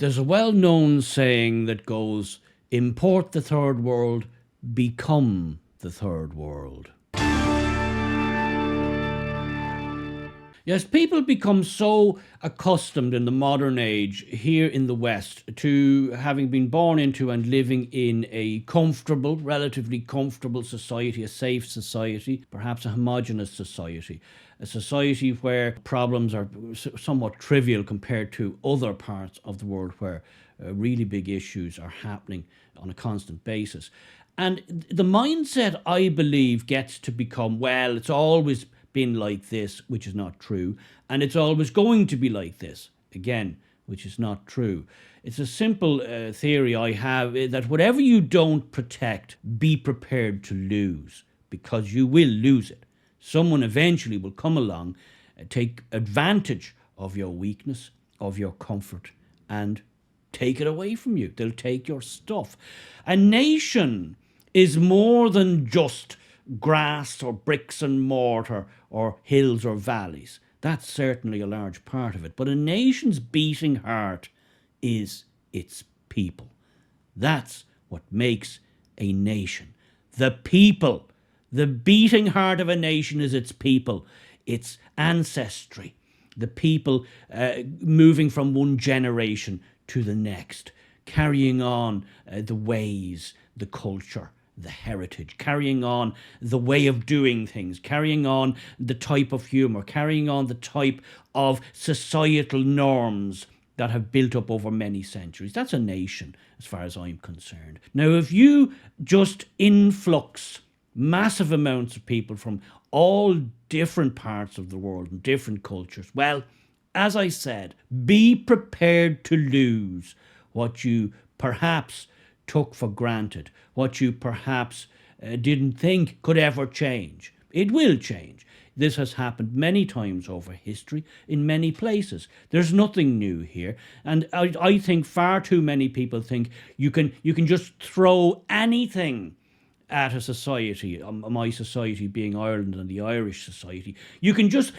There's a well-known saying that goes, import the third world, become the third world. Yes, people become so accustomed in the modern age here in the West to having been born into and living in a comfortable, relatively comfortable society, a safe society, perhaps a homogenous society, a society where problems are somewhat trivial compared to other parts of the world where really big issues are happening on a constant basis. And the mindset, I believe, gets to become, well, it's always been like this, which is not true, and it's always going to be like this, again, which is not true. It's a simple theory I have, that whatever you don't protect, be prepared to lose, because you will lose it. Someone eventually will come along, take advantage of your weakness, of your comfort, and take it away from you. They'll take your stuff. A nation is more than just grass or bricks and mortar or hills or valleys. That's certainly a large part of it. But a nation's beating heart is its people. That's what makes a nation. The people. The beating heart of a nation is its people, its ancestry. The people moving from one generation to the next, carrying on the ways, the culture, the heritage, carrying on the way of doing things, carrying on the type of humour, carrying on the type of societal norms that have built up over many centuries. That's a nation, as far as I'm concerned. Now, if you just influx massive amounts of people from all different parts of the world and different cultures, well, as I said, be prepared to lose what you perhaps took for granted, what you perhaps didn't think could ever change. It will change. This has happened many times over history in many places. There's nothing new here. And I think far too many people think you can just throw anything at a society, my society being Ireland and the Irish society. You can just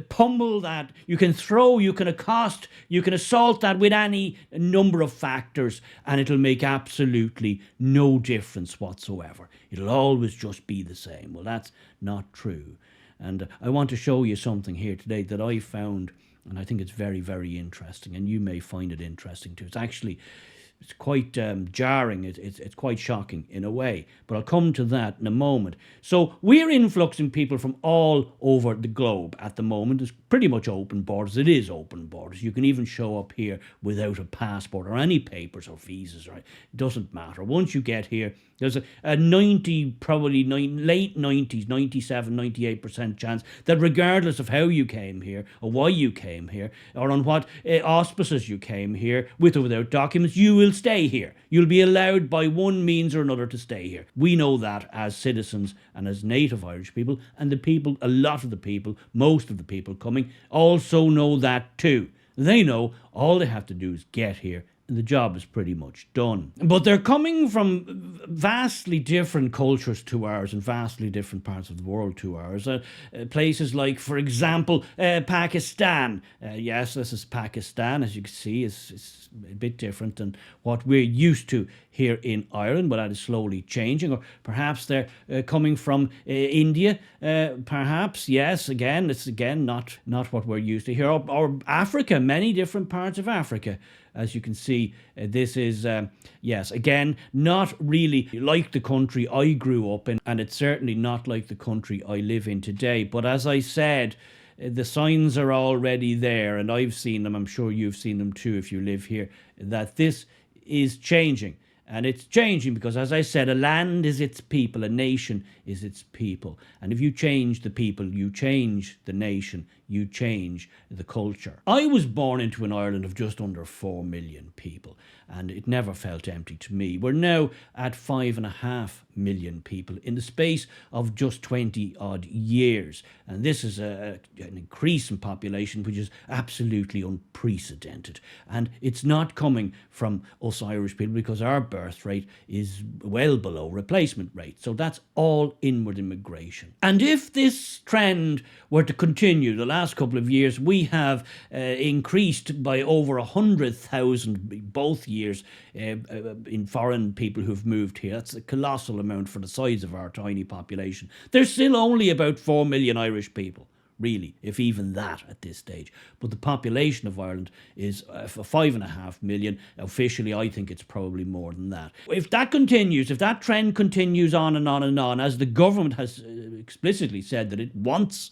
pummel that, you can throw, you can accost, you can assault that with any number of factors, and it'll make absolutely no difference whatsoever. It'll always just be the same. Well, that's not true. And I want to show you something here today that I found, and I think it's very, very interesting, and you may find it interesting too. It's quite jarring, it's quite shocking in a way, but I'll come to that in a moment. So we're influxing people from all over the globe at the moment. It's pretty much open borders. It is open borders. You can even show up here without a passport or any papers or visas, right? It doesn't matter. Once you get here, there's a 90, probably late 90s, 97, 98% chance that regardless of how you came here or why you came here or on what auspices you came here, with or without documents, you will stay here. You'll be allowed by one means or another to stay here. We know that as citizens and as native Irish people, and the people, a lot of the people, most of the people coming also know that too. They know all they have to do is get here, and the job is pretty much done. But they're coming from vastly different cultures to ours and vastly different parts of the world to ours. Places like, for example, Pakistan. Yes, this is Pakistan, as you can see, is a bit different than what we're used to here in Ireland, but that is slowly changing. Or perhaps they're coming from India, perhaps, yes, again, it's again not what we're used to here. Or Africa, many different parts of Africa. As you can see, this is, yes, again, not really like the country I grew up in, and it's certainly not like the country I live in today. But as I said, the signs are already there, and I've seen them, I'm sure you've seen them too if you live here, that this is changing. And it's changing because, as I said, a land is its people, a nation is its people. And if you change the people, you change the nation, you change the culture. I was born into an Ireland of just under 4 million people, and it never felt empty to me. We're now at 5.5 million people in the space of just 20 odd years. And this is an increase in population which is absolutely unprecedented. And it's not coming from us Irish people because our birth rate is well below replacement rate. So that's all inward immigration. And if this trend were to continue, the last last couple of years, we have increased by over 100,000 both years in foreign people who've moved here. That's a colossal amount for the size of our tiny population. There's still only about 4 million Irish people, really, if even that at this stage. But the population of Ireland is 5.5 million. Officially, I think it's probably more than that. If that continues, if that trend continues on and on and on, as the government has explicitly said that it wants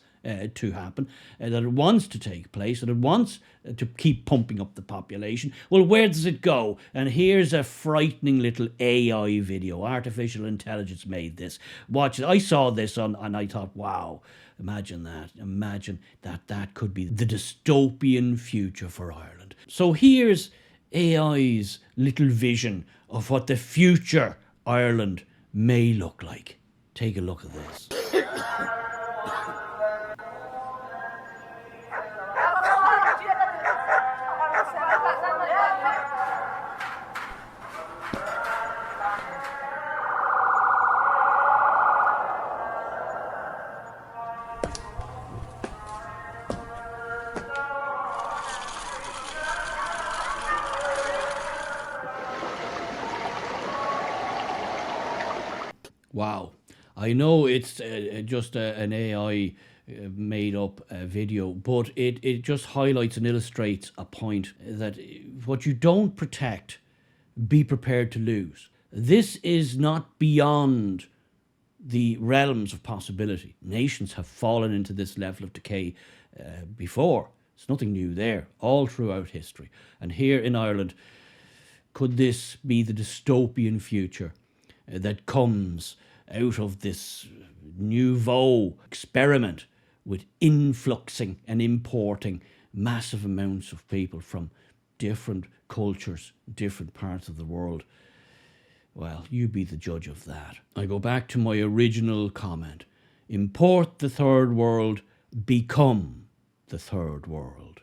to happen, that it wants to take place, that it wants to keep pumping up the population, well, where does it go? And here's a frightening little AI video. Artificial intelligence made this. Watch it. I saw this and I thought, wow, imagine that. Imagine that could be the dystopian future for Ireland. So here's AI's little vision of what the future Ireland may look like. Take a look at this. Wow. I know it's just an AI made up video, but it just highlights and illustrates a point that what you don't protect, be prepared to lose. This is not beyond the realms of possibility. Nations have fallen into this level of decay before. It's nothing new there, all throughout history. And here in Ireland, could this be the dystopian future that comes out of this nouveau experiment with influxing and importing massive amounts of people from different cultures, different parts of the world? Well, you be the judge of that. I go back to my original comment. Import the third world, become the third world.